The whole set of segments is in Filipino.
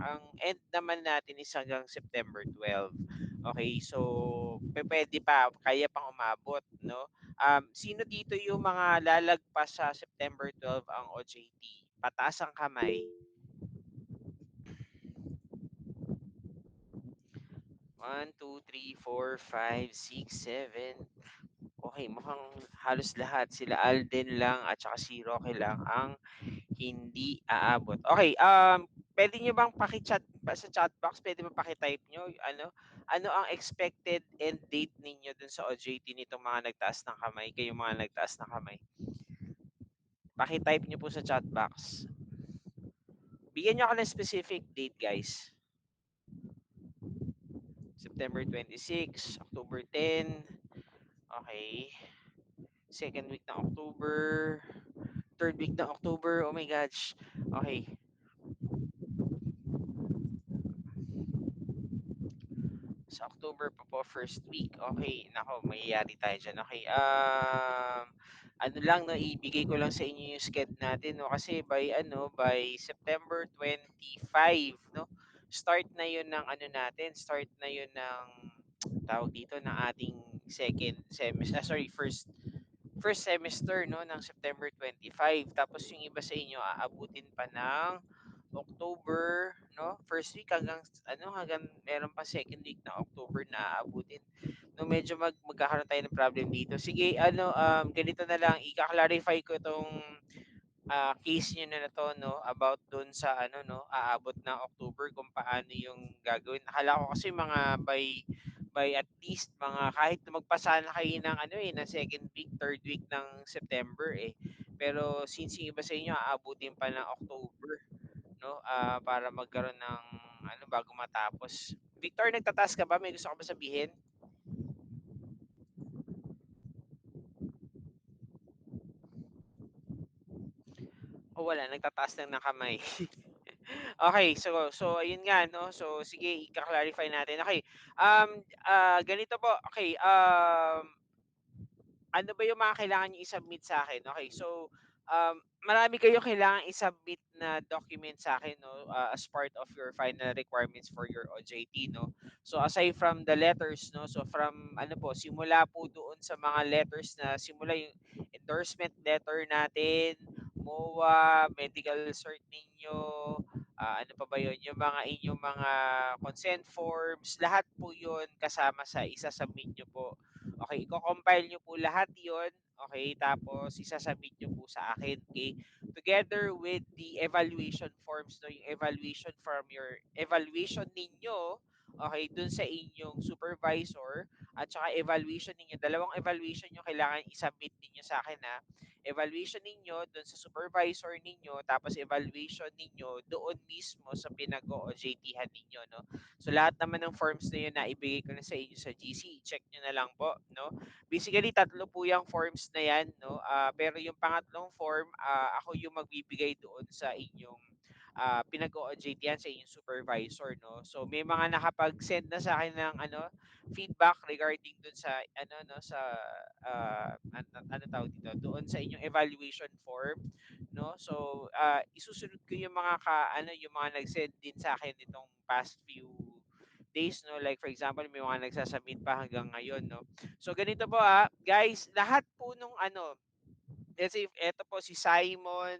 ang end naman natin is hanggang September 12. Okay, so pupuwede pa, kaya pang umabot 'no. Sino dito yung mga lalagpas sa September 12 ang OJT? Pataas ang kamay. 1, 2, 3, 4, 5, 6, 7. Okay, mukhang halos lahat. Sila Alden lang at saka si Roque lang ang hindi aabot. Okay, puwede niyo bang paki-chat sa chat box, puwede ba paki-type niyo ano ang expected end date ninyo dun sa OJT nitong mga nagtaas ng kamay, kayong mga nagtaas ng kamay? Paki-type niyo po sa chat box. Bigyan niyo ako ng specific date, guys. September 26, October 10, okay. Second week ng October, third week ng October, oh my gosh. Okay. Sa October pa po, first week. Okay, nako, mayayari tayo dyan. Okay, ano lang, no, ibigay ko lang sa inyo yung sked natin, no, kasi by September 25, no, start na yun ng ano natin, start na yun ng, tawag dito, ng ating second semester, sorry, first semester no ng September 25, tapos yung iba sa inyo aabutin pa ng October no first week hanggang meron pa second week na October na aabutin no medyo magkakaroon tayo ng problem dito. Sige, ganito na lang, i-clarify ko itong case niyo na to no about dun sa aabot ng October kung paano yung gagawin. Akala ko kasi mga by at least mga kahit na magpasa na kayo ng ng second week, third week ng September eh. Pero since yung iba sa inyo aabutin pa ng October no para magkaroon ng bago matapos. Victor, nagtatask ka ba? May gusto ka ba sabihin? O wala, nagtataas lang ng kamay. Okay, so ayun nga 'no. So sige, ika-clarify natin. Okay, ganito po. Okay, ano ba yung mga kailangan niyo i-submit sa akin? Okay, so, marami kayong kailangang i-submit na document sa akin 'no, as part of your final requirements for your OJT 'no. So, aside from the letters 'no, so from po, simula po doon sa mga letters na simula yung endorsement letter natin, MOA, medical cert ninyo, ano pa ba yun, yung mga inyong mga consent forms, lahat po yun kasama sa isa-submit niyo po. Okay, iko-compile niyo po lahat 'yon, okay, tapos isa-submit niyo po sa akin, okay? Together with the evaluation forms 'no, yung evaluation from your evaluation ninyo, okay, dun sa inyong supervisor at saka evaluation ninyo, dalawang evaluation yung kailangan i-submit ninyo sa akin, ha. Evaluation ninyo dun sa supervisor ninyo, tapos evaluation ninyo doon mismo sa pinag-o-OJT-han ninyo 'no. So lahat naman ng forms na yun naibigay ko na sa inyo sa GC, check nyo na lang po, no? Basically, tatlo po yung forms na yan, no? Pero yung pangatlong form, ako yung magbibigay doon sa inyong pinag-o-OJT yan sa inyong supervisor, no? So may mga nakapag-send na sa akin ng feedback regarding doon sa no sa ano tawag dito doon sa inyong evaluation form, no? So isusunod ko yung mga yung mga nag-send din sa akin nitong past few days no, like for example may mga nagsasubmit pa hanggang ngayon no. So ganito po guys, lahat po nung let's say eto po si Simon,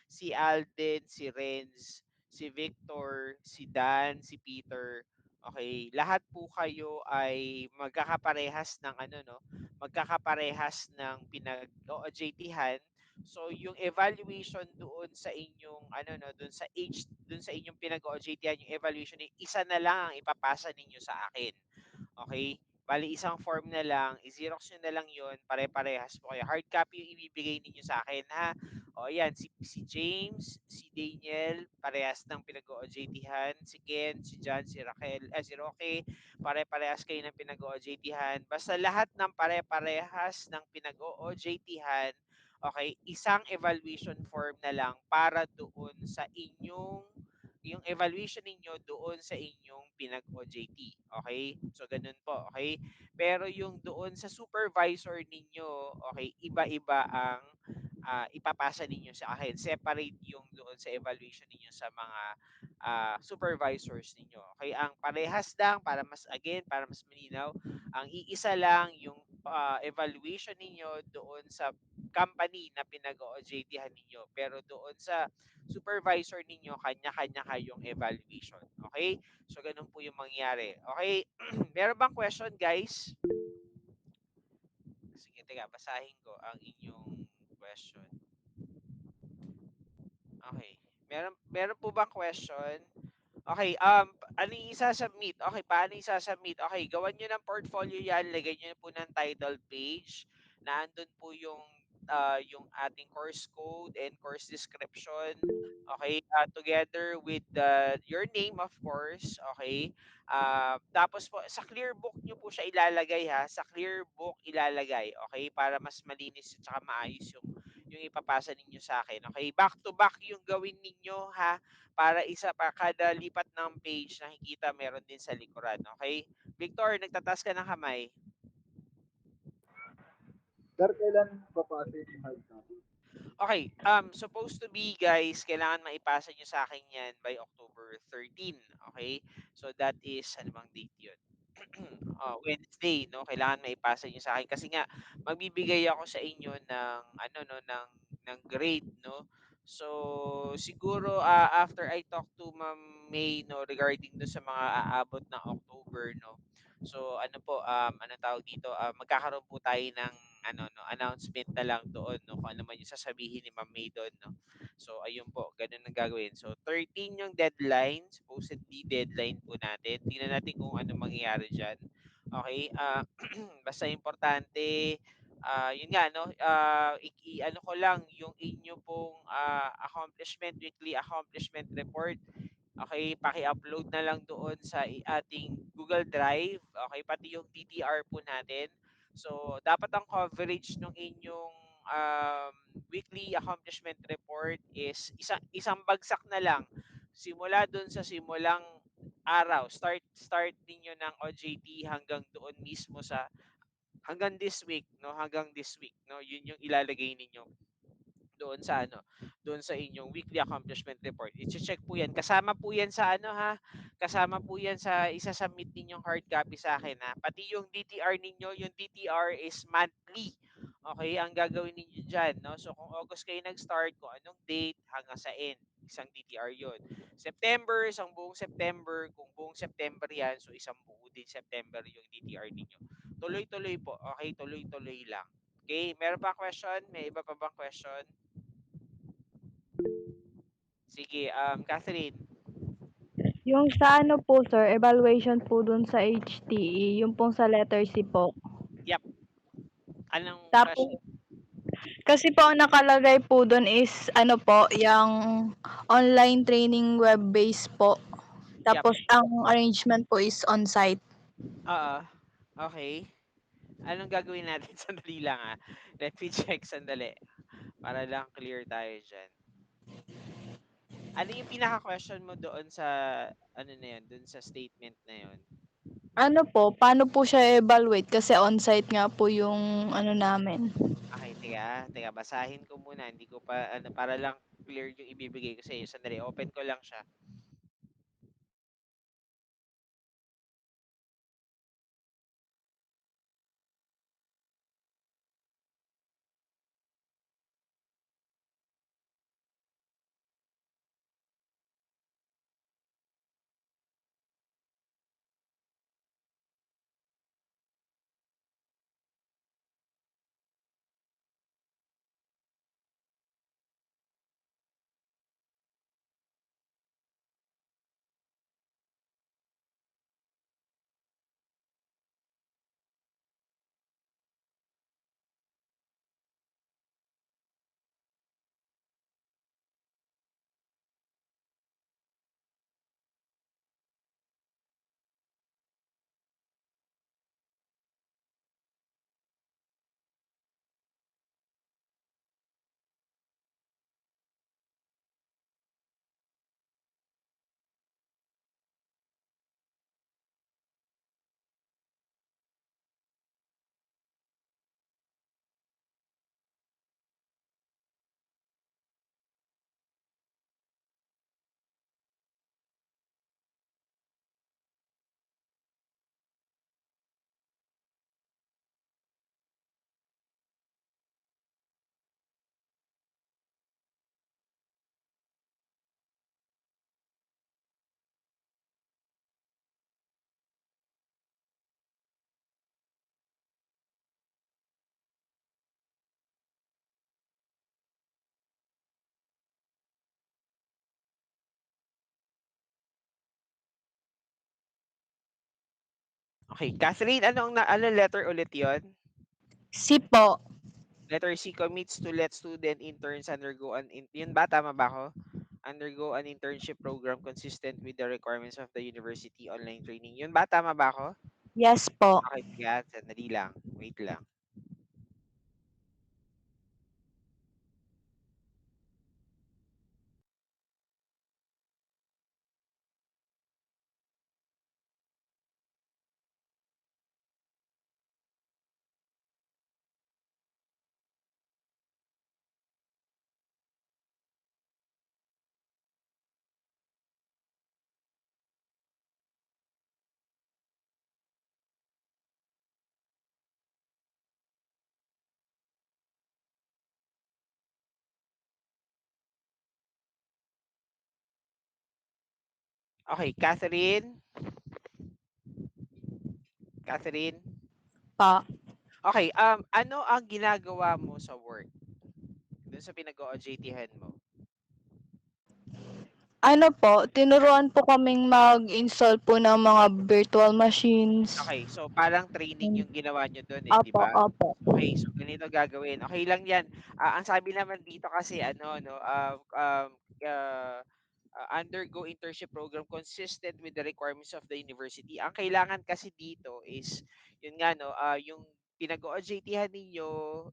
si Alden, si Renz, si Victor, si Dan, si Peter. Okay, lahat po kayo ay magkakaparehas ng no, magkakaparehas ng pinag-OJT-han. So yung evaluation doon sa inyong no, doon sa inyong pinag-OJT-han, yung evaluation isa na lang ang ipapasa ninyo sa akin. Okay? Bali isang form na lang, i-xerox nyo na lang yon, pare-parehas po kayo. Hard copy yung ibibigay ninyo sa akin, ha? O ayan, si James, si Daniel, parehas ng pinag-OJT-han. Si Ken, si John, si Raquel, si Roque, pare-parehas kayo ng pinag-OJT-han. Basta lahat ng pare-parehas ng pinag-OJT-han, okay, isang evaluation form na lang para doon sa inyong yung evaluation ninyo doon sa inyong pinag-OJT. Okay? So, ganun po. Okay? Pero yung doon sa supervisor ninyo, okay, iba-iba ang ipapasa ninyo sa akin. Separate yung doon sa evaluation ninyo sa mga supervisors ninyo. Okay, ang parehas lang para mas malinaw, ang iisa lang yung evaluation ninyo doon sa company na pinag-OJT-han ninyo. Pero doon sa supervisor ninyo, kanya-kanya kayong evaluation. Okay? So, ganun po yung mangyari. Okay? Meron bang question, guys? Sige, teka, basahin ko ang inyong question. Okay. Meron po bang question? Okay, ano yung isa-submit? Okay, paano isa-submit? Okay, gawan nyo ng portfolio yan, lagay nyo po ng title page, na andun po yung ating course code and course description. Okay, together with your name, of course. Okay, tapos po, sa clear book nyo po siya ilalagay ha. Sa clear book ilalagay. Okay, para mas malinis at saka maayos yung ipapasa ninyo sa akin. Okay, back to back yung gawin ninyo ha, para isa pa kada lipat ng page nakikita meron din sa likuran. Okay? Victor, nagtataas ka ng kamay. Sir, kailan papasa yung hard copy? Okay, supposed to be guys, kailangan maipasa nyo sa akin yan by October 13. Okay? So that is, ano bang date yun? Wednesday, no? Kailangan maipasa niyo sa akin kasi nga magbibigay ako sa inyo ng ano no ng grade, no? So siguro after I talk to Ma'am May no regarding do sa mga aabot ng October, no. So ano po ano tawag dito, magkakaroon po tayo ng ano no announcement na lang doon no kung ano man yung sasabihin ni Ma'am May doon, no. So ayun po, ganun ang gagawin. So 13 yung deadline, supposedly deadline po natin. Tingnan natin kung ano mangyayari diyan. Okay? Basta importante yun nga no, ano ko lang yung inyo pong accomplishment, weekly accomplishment report. Okay, paki-upload na lang doon sa ating Google Drive. Okay, pati yung DTR po natin. So, dapat ang coverage ng inyong weekly accomplishment report is isang bagsak na lang. Simula doon sa simulang araw, start ninyo ng OJT hanggang doon mismo sa hanggang this week, no? Hanggang this week, no? Yun yung ilalagay ninyo doon sa ano, doon sa inyong weekly accomplishment report. I-check po 'yan. Kasama po 'yan sa ano ha, kasama po 'yan sa isa-submit ninyong hard copy sa akin ha. Pati yung DTR ninyo, yung DTR is monthly. Okay, ang gagawin ninyo diyan, no? So kung August kayo nag-start, kung anong date hanggang sa end, isang DTR 'yon. September, isang buong September, kung buong September 'yan, so isang buo din September yung DTR ninyo. Tuloy-tuloy po, okay? Tuloy-tuloy lang. Okay, meron pa question? May iba pa bang question? Sige, Catherine. Yung sa ano po sir, evaluation po dun sa HTE, yung pong sa letter C po. Yep. Anong Tapos, question? kasi po ang nakalagay po dun is ano po, yung online training web-based po. Yep. Tapos ang arrangement po is on-site. Oo. Okay. Anong gagawin natin? Sandali lang ah. Let me check sandali. Para lang clear tayo dyan. Ano yung pinaka-question mo doon sa, ano na yun, doon sa statement na yun? Ano po, paano po siya evaluate kasi on-site nga po yung ano namin. Okay, teka, basahin ko muna. Hindi ko pa, ano, para lang clear yung ibibigay ko sa iyo. Sandali, open ko lang siya. Okay, Catherine, ano letter ulit 'yon? C po. Letter C, commits to let student interns undergo yun ba, tama ba ako? Undergo an internship program consistent with the requirements of the university online training. Yun ba, tama ba ako? Yes po. Okay, tiga, sandali lang. Wait lang. Okay, Catherine. Catherine. Pa. Okay, ano ang ginagawa mo sa work? Dun sa pinag-OJT-han mo? Ano po, tinuruan po kaming mag-install po ng mga virtual machines. Okay, so parang training yung ginawa nyo dun eh, di Opo, ba? opo. Okay, so ganito gagawin. Okay lang yan. Ang sabi naman dito kasi ano, no, uh, undergo internship program consistent with the requirements of the university. Ang kailangan kasi dito is, yun nga, no, yung pinag-OJT-han ninyo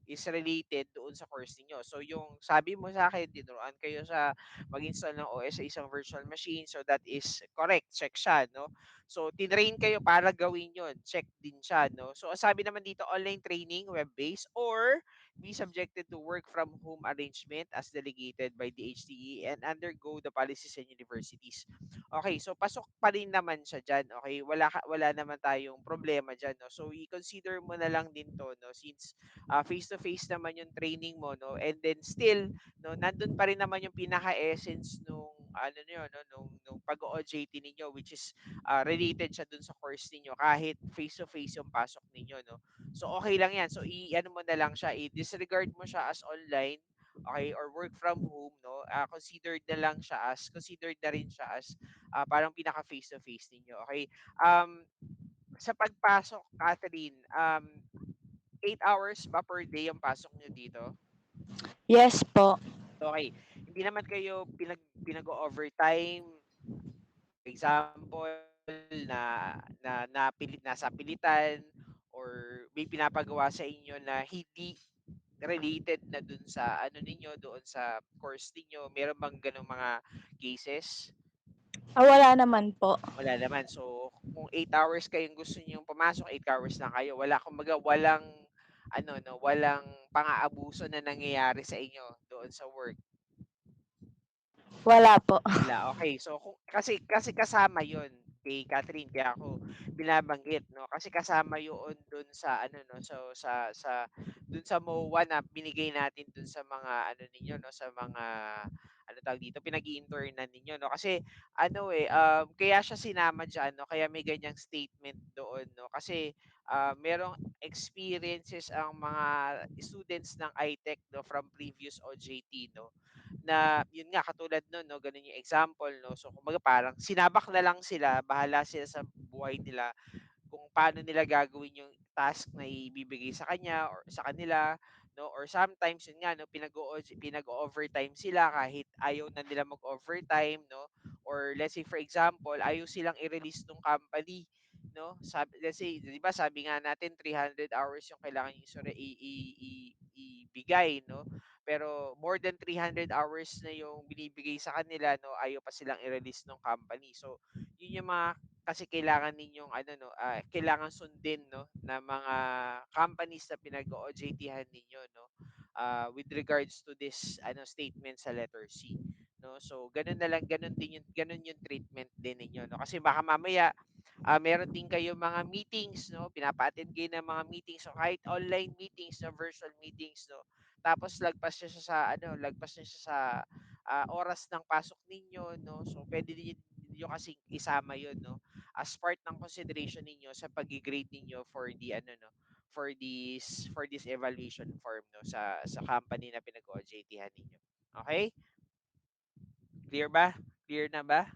is related doon sa course ninyo. So, yung sabi mo sa akin, tinuruan kayo sa mag-install ng OS sa isang virtual machine. So, that is correct. Check siya, no? So, tinrain kayo para gawin yon. Check din siya, no? So, ang sabi naman dito, online training, web-based, or be subjected to work from home arrangement as delegated by the HTE and undergo the policies and universities. Okay, so pasok pa rin naman siya diyan. Okay, wala naman tayong problema diyan, no. So i-consider mo na lang din 'to, no, since face to face naman yung training mo, no. And then still, no, nandun pa rin naman yung pinaka-essence nung ano niyo, no, nung pag-OJT ninyo, which is related siya dun sa course ninyo kahit face to face yung pasok ninyo, no. So okay lang 'yan. So i-ano mo na lang siya, i-disregard mo siya as online, okay, or work from home, no. Considered na rin siya as parang pinaka face to face ninyo, okay. Sa pagpasok, Catherine, 8 hours ba per day yung pasok niyo dito? Yes po. Okay, hindi naman kayo pinag-o-overtime, for example, nasa pilitan, or may pinapagawa sa inyo na hindi related na dun sa ano ninyo, doon sa course ninyo. Meron bang gano'ng mga cases? Wala naman po. Wala naman. So, kung 8 hours kayong gusto niyong pumasok, 8 hours lang kayo. Kumbaga walang ano 'no, walang pang-aabuso na nangyayari sa inyo doon sa work. Wala po. Wala, okay. So, kasi kasama 'yun kay Catherine, kaya ako binabanggit 'no, kasi kasama 'yun dun sa ano 'no, so dun sa MOA na binigay natin dun sa mga ano ninyo 'no, sa mga ano tawag dito, pinag-i-internan ninyo 'no. Kasi ano, kaya siya sinama diyan 'no, kaya may ganiyang statement doon 'no, kasi merong experiences ang mga students ng I-Tech 'no, from previous OJT 'no, na yun nga katulad nun 'no, ganun yung example 'no. So kumbaga parang sinabak na lang sila, bahala sila sa buhay nila kung paano nila gagawin yung task na ibibigay sa kanya or sa kanila 'no, or sometimes yun nga 'no, pinag-o-overtime sila kahit ayaw na nila mag-overtime 'no, or let's say for example, ayaw silang i-release nung company 'no. Let's say 'di ba sabi nga natin 300 hours yung kailangan yung ibigay 'no, pero more than 300 hours na yung binibigay sa kanila 'no, ayaw pa silang i-release nung company. So yun yung mga kasi kailangan ninyong ano 'no, kailangan sundin 'no na mga companies na pinag-o-OJT-han ninyo 'no, with regards to this ano statement sa letter C 'no. So gano'n yung treatment din ninyo 'no. Kasi baka mamaya, meron din kayong mga meetings 'no, pinapa-attend kayo ng mga meetings. So kahit online meetings na virtual meetings 'no, tapos lagpas niya siya sa, oras ng pasok ninyo 'no. So puwede din niyo kasing isama 'yun 'no, as part ng consideration ninyo sa pagge-grade ninyo for the ano 'no, for this evaluation form 'no, sa company na pinag-o-OJT-han ninyo. Okay? Clear ba? Clear na ba?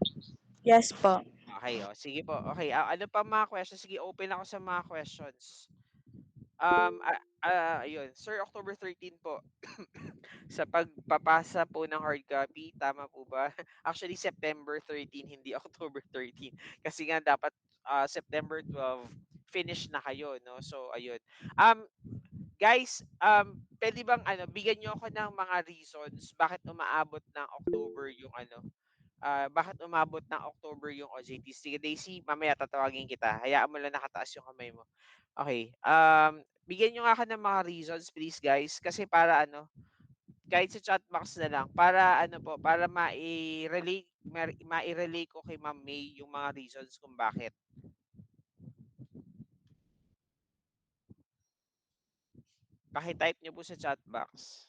Yes po. Okay, oh, sige po. Okay, ano pa mga questions? Sige, open ako sa mga questions. Ayun. Sir, October 13 po, sa pagpapasa po ng hard copy, tama po ba? Actually, September 13, hindi October 13. Kasi nga dapat September 12, finish na kayo, no? So, ayun. Guys, puwede bang ano, bigyan niyo ako ng mga reasons bakit umaabot ng October yung ano, bakit umabot ng October yung OJT? Sige Daisy, mamaya tatawagin kita. Hayaan mo lang nakataas yung kamay mo. Okay, bigyan niyo nga ako ng mga reasons please guys, kasi para ano, kahit sa chat box na lang, para ano po, para mai-relay ko kay Ma'am May yung mga reasons kung bakit. Paki-type niyo po sa chat box.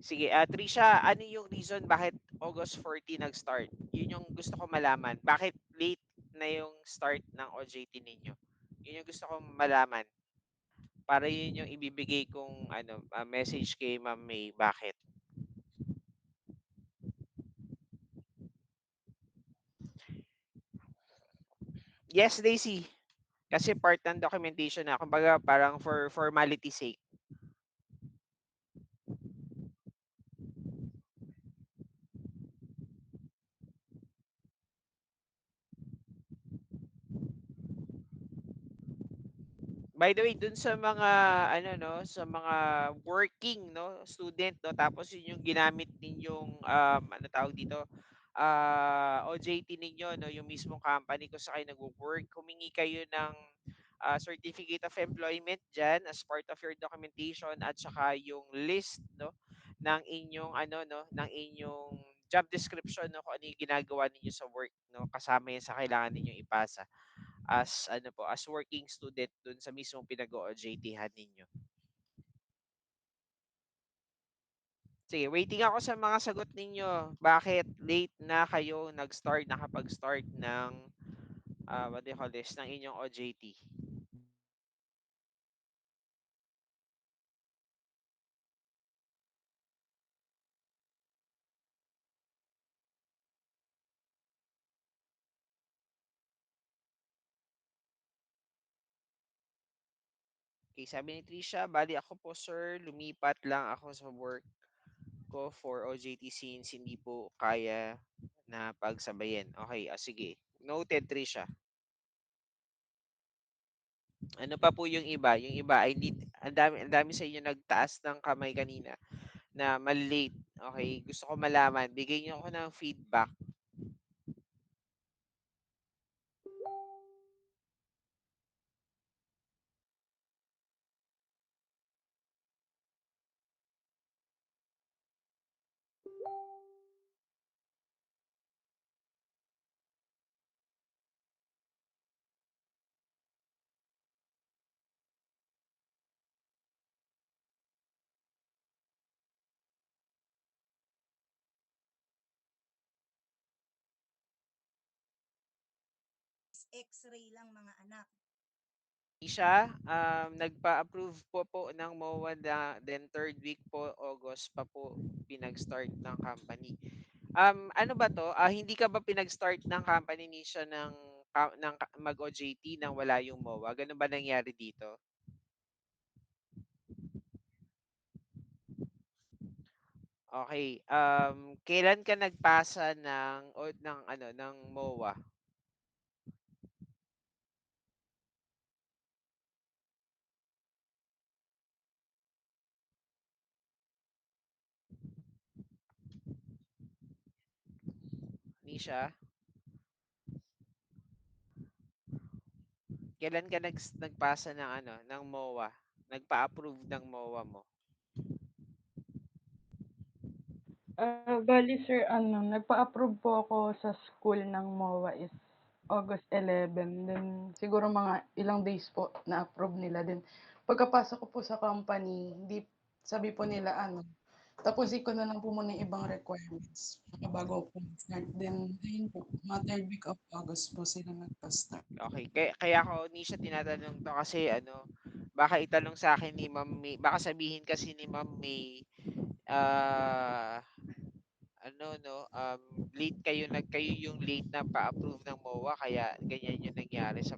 Sige, Trisha, ano yung reason bakit August 14 nag-start? Yun yung gusto ko malaman. Bakit late na yung start ng OJT ninyo? Yun yung gusto kong malaman. Para yun yung ibibigay kong ano, message kay Ma'am May. Bakit? Yes, Daisy. Kasi part ng documentation na. Kumbaga, parang for formality sake. By the way, dun sa mga ano no, sa mga working no, student no, tapos yun yung ginamit ninyong ano tawag dito, OJT ninyo no, yung mismong company kung saan kayo nagwo-work, humingi kayo ng certificate of employment diyan as part of your documentation at saka yung list no ng inyong ano no, ng inyong job description no, kung ano yung ginagawa ninyo sa work no, kasama yan sa kailangan ninyong ipasa as ano po, as working student dun sa mismong pinag-o-OJT-han ninyo. Sige, waiting ako sa mga sagot ninyo. Bakit late na kayo nakapag-start ng, what do you call this, ng inyong OJT? Okay, sabi ni Trisha, bali ako po sir, lumipat lang ako sa work ko for OJT since hindi po kaya na pagsabayin. Okay, sige. Noted, Trisha. Ano pa po yung iba? Yung iba, ang dami sa inyo nagtaas ng kamay kanina na malate. Okay, gusto ko malaman. Bigay niyo ako ng feedback. X-ray lang mga anak. Siya, nagpa-approve po ng MOA na then third week po, August pa po pinag-start ng company. Ano ba to? Hindi ka ba pinag-start ng company ni siya ng mag-OJT nang wala yung MOA? Ganun ba nangyari dito? Okay. Kailan ka nagpasa ng ano ng MOA? Nisha? Kailan ka nagpasa ng ano, ng MOA? Nagpa-approve ng MOA mo? Bale sir ano, nagpa-approve po ako sa school ng MOA is August 11, then siguro mga ilang days po na-approve nila, then pagkapasok ko po sa company hindi sabi po nila ano, tapusin ko na lang po muna yung ibang requirements bago po mag-start, then ayun po, mga third week of August po sila nagpa-start. Okay, kaya ako ni siya tinatanong 'to kasi ano, baka itanong sa akin ni Ma'am May, baka sabihin kasi ni Ma'am May, ah, ano 'no, late kayo yung late na pa-approve ng MOA kaya ganyan yung nangyari sa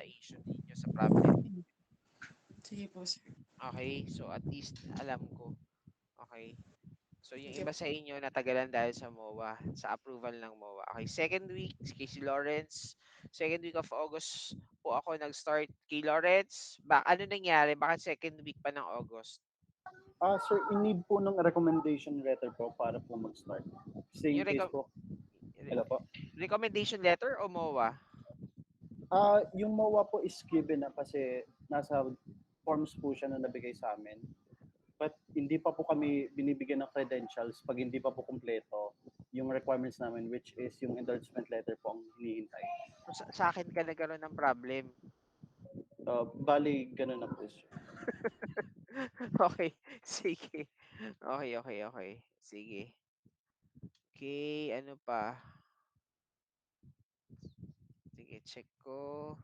issue ninyo, sa problem ninyo. Sige po sir. Okay, so at least alam ko. Okay. So yung Sige iba sa inyo natagalan dahil sa MOA, sa approval ng MOA. Okay, second week, si Lawrence. Second week of August po ako nag-start. Kay Lawrence, ano nangyari? Bakit second week pa ng August? Sir, in-need po ng recommendation letter po para po mag-start. Same Yung case po. Hello po. recommendation letter o MOA? Yung MOA po is given na kasi nasa forms po siya na nabigay sa amin. But hindi pa po kami binibigyan ng credentials pag hindi pa po kumpleto yung requirements namin, which is yung endorsement letter po ang hinihintay. So, sa akin ka nagkaroon ng problem. Bali, ganun na po siya. Okay, sige. Okay. Sige. Okay, ano pa? Sige, check ko.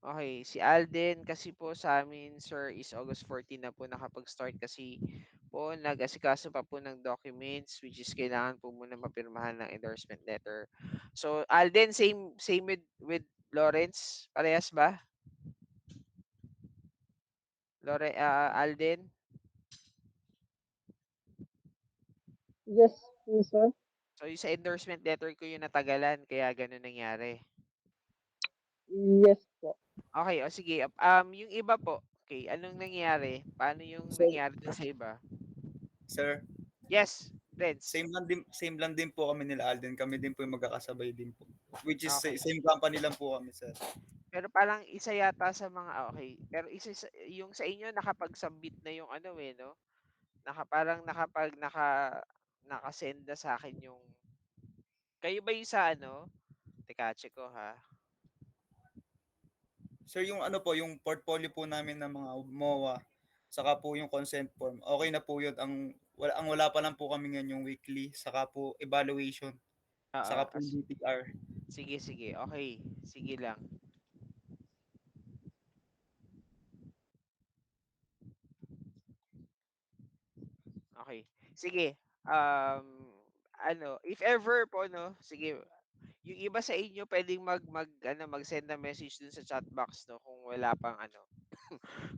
Okay, si Alden kasi po sa amin, sir, is August 14 na po nakapag-start kasi po nag-asikaso pa po ng documents which is kailangan po muna mapirmahan ng endorsement letter. So, Alden, same with Lawrence? Parehas ba? Alden? Yes, yes, sir. So, yung sa endorsement letter ko yung natagalan kaya ganun nangyari. Yes po. Okay, o sige. Yung iba po, okay, anong nangyari? Paano yung Sir, nangyari dun sa iba? Sir, Yes, Renz. same lang din po kami nila Alden. Kami din po yung magkakasabay din po. Which is Okay. same company lang po kami, sir. Pero parang isa yata sa mga okay, pero yung sa inyo nakapag-submit na yung ano eh, no? Parang naka-send na sa akin yung kayo ba yung sa ano? Teka, check ko ha. Sir, yung ano po, yung portfolio po namin ng mga MOA, saka po yung consent form. Okay na po 'yun. Ang wala pa lang po kami ngayon yung weekly, saka po evaluation, Oo, saka po DTR. sige. Okay, sige lang. Okay. Sige. Ano, if ever po no, sige, yung iba sa inyo pwedeng mag-send na message dun sa chat box no kung wala pang ano,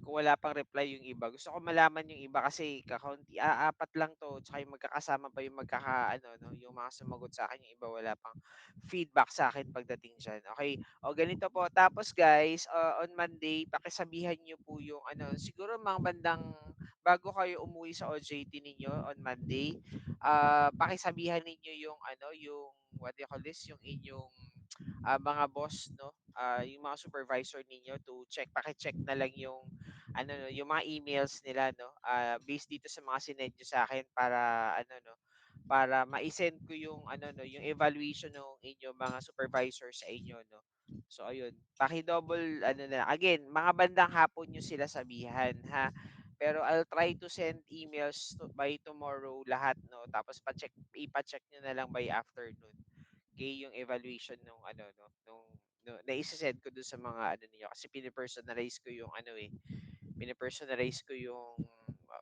kung wala pang reply yung iba. Gusto ko malaman yung iba kasi kakaunti, apat lang 'to, tsaka yung magkakasama pa yung magkaka-ano 'no, yung mga sumagot sa akin, yung iba wala pang feedback sa akin pagdating diyan. Okay. O ganito po, tapos guys, on Monday pakisabihan niyo po yung ano, siguro mga bandang bago kayo umuwi sa OJT ninyo on Monday, pakisabihan ninyo yung ano, yung what do you call this, yung inyong mga boss no, yung mga supervisor ninyo to paki-check na lang yung ano no, yung mga emails nila no, based dito sa mga sinend nyo sa akin para ano no, para ma-send ko yung ano no, yung evaluation ng inyong mga supervisor sa inyo no. So ayun, paki-double ano na again, mga bandang hapon nyo sila sabihan ha. Pero I'll try to send emails by tomorrow lahat no. Tapos ipa-check nyo na lang by afternoon. Okay, yung evaluation nung ano no, na isa-send ko dun sa mga ano niyo kasi pinipersonalize ko yung ano eh. Pinipersonalize ko yung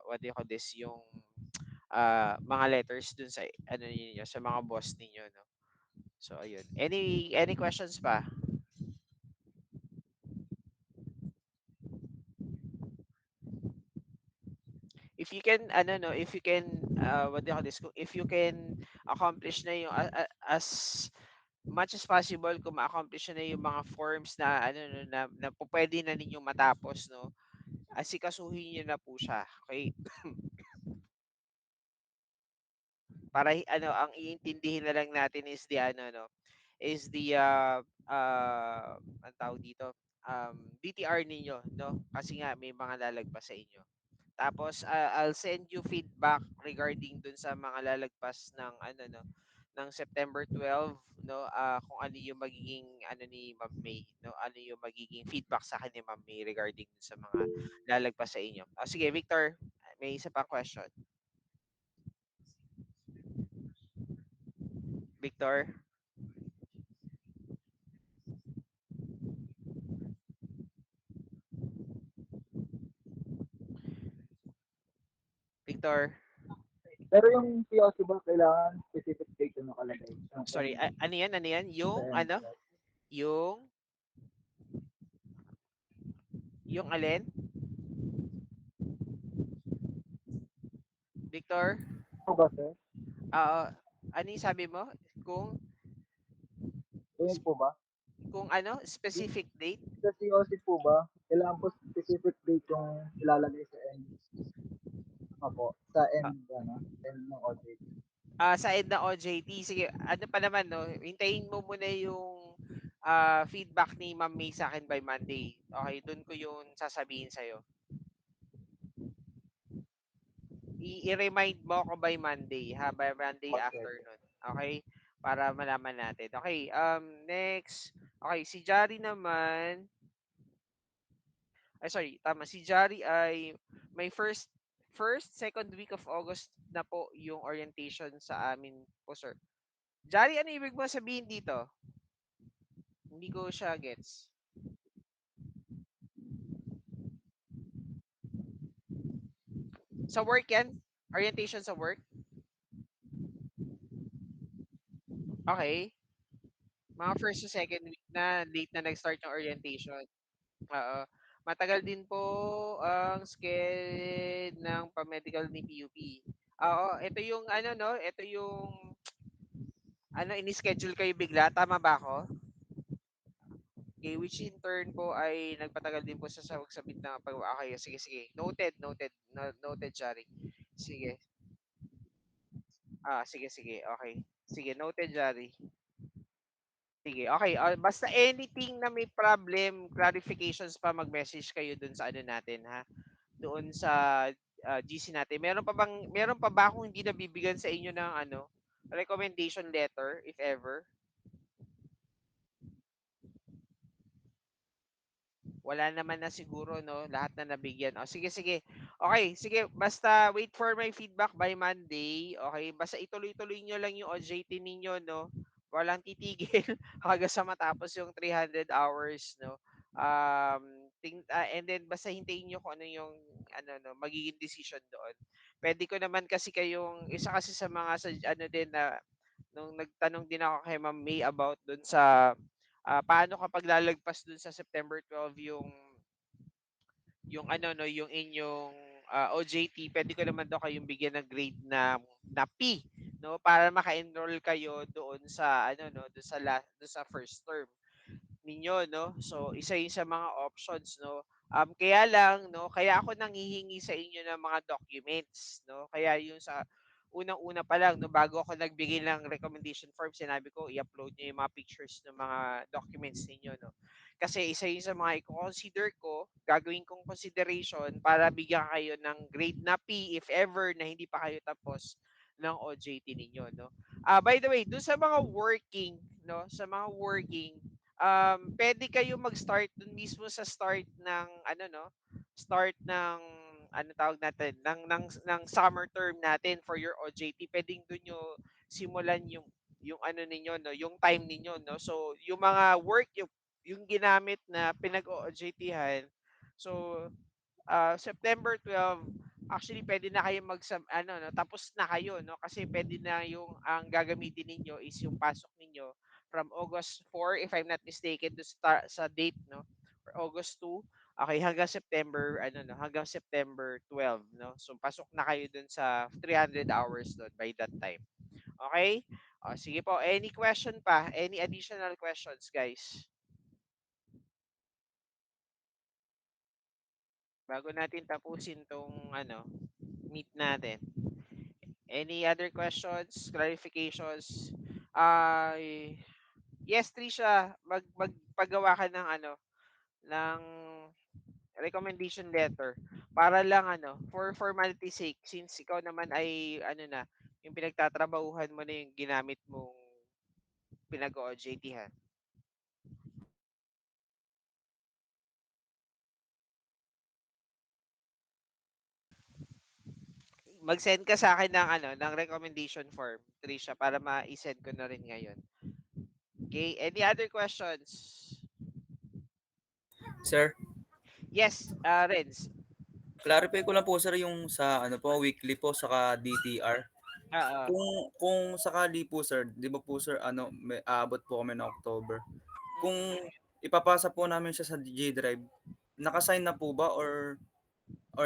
what do you call this, yung mga letters dun sa ano niyo sa mga boss ninyo no. So ayun. Any questions pa? If you can ano no, if you can what do you call this, if you can accomplish na yung as much as possible kung ma-accomplish na yung mga forms na ano no, na pwede na ninyong matapos no, asikasuhin niyo na po siya. Okay? Para ano, ang iintindihin na lang natin is the ano no, is the ang tawag dito, DTR ninyo, no? Kasi nga may mga lalagpas sa inyo. Tapos I'll send you feedback regarding dun sa mga lalagpas ng ano no ng September 12 no kung ano yung magiging ano ni Ma'am May no ano yung magiging feedback sa akin ni Ma'am May regarding dun sa mga lalagpas sa inyo. Sige Victor, may isa pa question. Victor? Victor? Pero yung POC ba kailangan specific date yung nakalagay? Yung Sorry, end ano yan? Ano yan? sa Yung end. ano? Yung alin? Victor? Ano ba, sir? Ano yung sabi mo? Kung End po ba? kung ano? Specific date? Sa POC po ba, kailangan po specific date yung ilalagay sa end? Opo, sa end, end ng OJT. Sa end ng OJT, sige, ano pa naman, no? Hintayin mo muna yung feedback ni Ma'am May sa akin by Monday. Okay, doon ko yung sasabihin sa'yo. I-remind mo ako by Monday, ha? By Monday Okay. afternoon. Okay? Para malaman natin. Okay, next. Okay, si Jari naman. Ay, sorry, tama. Si Jari ay may second week of August na po yung orientation sa amin po, sir. Jari, ano ibig mo sabihin dito? Hindi ko siya gets. Sa work yan? Orientation sa work? Okay. Mga first to second week na late na nag-start yung orientation. Oo. Matagal din po ang schedule ng pa-medical ni PUP. Oo, ito yung ano no, ito yung ano ini-schedule kayo bigla, tama ba ako? Okay, which in turn po ay nagpatagal din po sa submit ng pag okay, sige sige. Noted, Jari. Sige. Sige sige. Okay. Sige, noted, Jari. Sige, okay. Basta anything na may problem, clarifications pa, mag-message kayo dun sa ano natin, ha? Doon sa GC natin. Meron pa ba akong hindi nabibigyan sa inyo ng ano, recommendation letter, if ever? Wala naman na siguro, no? Lahat na nabigyan. Sige, sige. Okay, sige. Basta wait for my feedback by Monday. Okay, basta ituloy-tuloy nyo lang yung OJT ninyo, no? Walang titigil hanggang sa matapos yung 300 hours, no? And then basta hintayin nyo kung ano yung ano no magiging decision doon. Pwede ko naman kasi kayong isa kasi sa mga ano din na nung nagtanong din ako kay Ma'am May about doon sa paano kapag lalagpas dun sa September 12 yung ano no, yung inyong OJT, pwede ko naman daw kayong bigyan ng grade na P, no, para maka-enroll kayo doon sa ano no, doon sa first term ninyo, no? So, isa yun sa mga options, no? Kaya lang, no, kaya ako nanghihingi sa inyo ng mga documents, no? Kaya yung sa unang-una pa lang, no, bago ako nagbigay ng recommendation form, sinabi ko, i-upload niyo yung mga pictures ng mga documents ninyo, no? Kasi isa yun sa mga i-consider ko, gagawin kong consideration para bigyan kayo ng grade na P if ever na hindi pa kayo tapos ng OJT ninyo, no? By the way, doon sa mga working, no, sa mga working, pwede kayo mag-start dun mismo sa start ng ano no, start ng ano tawag natin ng summer term natin for your OJT. Pwedeng doon nyo simulan yung ano ninyo no, yung time ninyo no. So yung mga work yung ginamit na pinag-OJT-han. So September 12 actually pwede na kayo ano no, tapos na kayo no kasi pwede na yung ang gagamitin ninyo is yung pasok ninyo from August 4 if I'm not mistaken to start sa date no or August 2 okay hanggang September ano no hanggang September 12 no so pasok na kayo dun sa 300 hours doon by that time okay sige po any question pa any additional questions guys bago natin tapusin tong ano meet natin. Any other questions, clarifications? Yes, Trisha, magpagawa ka ng ano, ng recommendation letter para lang for formality sake, since ikaw naman ay yung pinagtatrabahuhan mo na yung ginamit mong pinag-OJT-han. Mag-send ka sa akin ng recommendation form, Trisha, para ma-send ko na rin ngayon. Okay, any other questions? Sir, Yes, Renz. clarify ko lang po sir yung sa weekly po saka DTR. Oo. Kung sakali po sir, 'di ba po sir may aabot po kami ng October. Kung ipapasa po namin siya sa G Drive, naka-sign na po ba or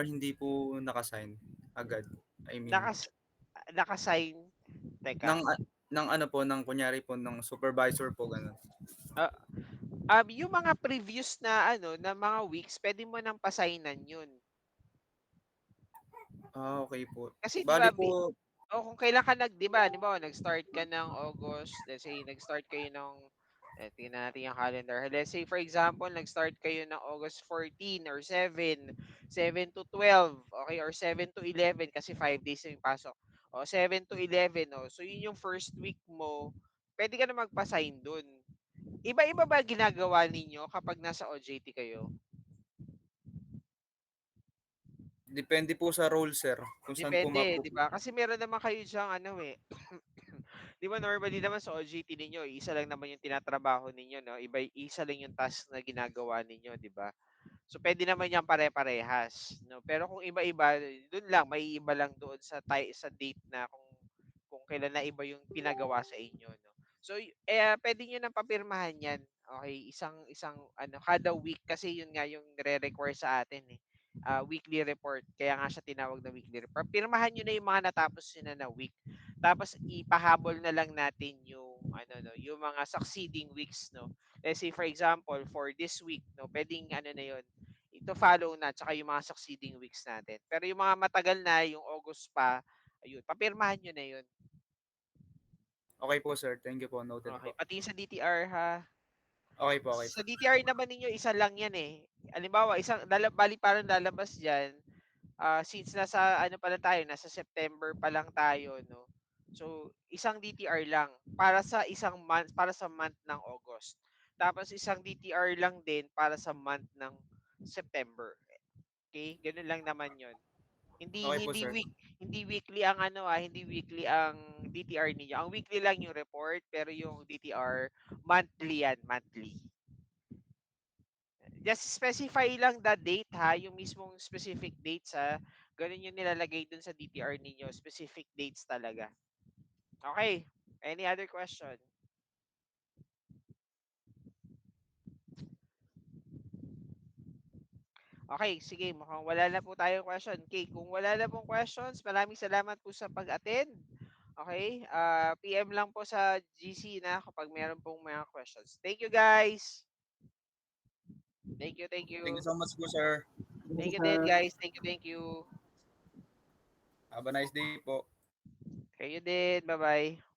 hindi po naka-sign agad? I mean, Nakasign. Teka. ng kunyari po ng supervisor po ganun. Yung mga previous na na mga weeks, pwede mo nang pasignan yun. Okay po. Kasi 'di Bali ba, po, kung kailan ka 'di ba, nag-start ka ng August, let's say nag-start kayo ng tingnan natin yung calendar. Let's say for example, nag-start kayo ng August 14 or 7, 7 to 12, okay, or 7 to 11 kasi 5 days yung pasok. O 7 to 11, so yun yung first week mo, pwede ka na magpa-sign dun. Iba-iba ba ginagawa ninyo kapag nasa OJT kayo? depende po sa role sir kung saan po Depende, 'di ma-approve. ba? Kasi meron naman kayo diyang 'di ba normally naman sa OJT ninyo, isa lang naman yung tinatrabaho ninyo, no? Isa lang yung task na ginagawa ninyo, 'di ba? So pwede naman yang pare-parehas, no? Pero kung iba-iba, doon lang may iba lang doon sa date na kung kailan na iba yung pinagawa sa inyo, no? So pwede niyo nang papirmahan 'yan. Okay, isang isang kada week kasi yun nga yung nire-require sa atin eh. Weekly report. Kaya nga siya tinawag na weekly report. Pirmahan niyo na yung mga natapos niyo na week. Tapos ipahabol na lang natin yung no, yung mga succeeding weeks, no. Let's say for example, for this week, no, pwedeng na yun, ito follow na tsaka yung mga succeeding weeks natin. Pero yung mga matagal na, yung August pa, ayun, papirmahan nyo na yun. Okay po sir, thank you po, noted Okay, po. pati sa DTR ha. Okay po, okay po. Sa DTR naman ninyo, isa lang yan eh. Halimbawa, bali parang lalabas dyan, since nasa pa lang tayo, nasa September pa lang tayo, no. So, isang DTR lang para sa isang month, para sa month ng August. Tapos isang DTR lang din para sa month ng September. Okay? Ganun lang naman 'yon. Hindi Okay po hindi sir. hindi weekly ang hindi weekly ang DTR niyo. Ang weekly lang yung report, pero yung DTR monthly yan, monthly. Just specify lang the date ha, yung mismong specific dates ha. Ganun yung nilalagay dun sa DTR ninyo, specific dates talaga. Okay, any other question? Okay, sige, mukhang wala na po tayong question. Okay, kung wala na pong questions, maraming salamat po sa pag-attend. Okay, PM lang po sa GC na kapag meron pong mga questions. Thank you guys. Thank you, thank Thank you you. so much po sir. Thank you din guys. Thank you, thank you. Have a nice day po. Kayo din. Bye-bye.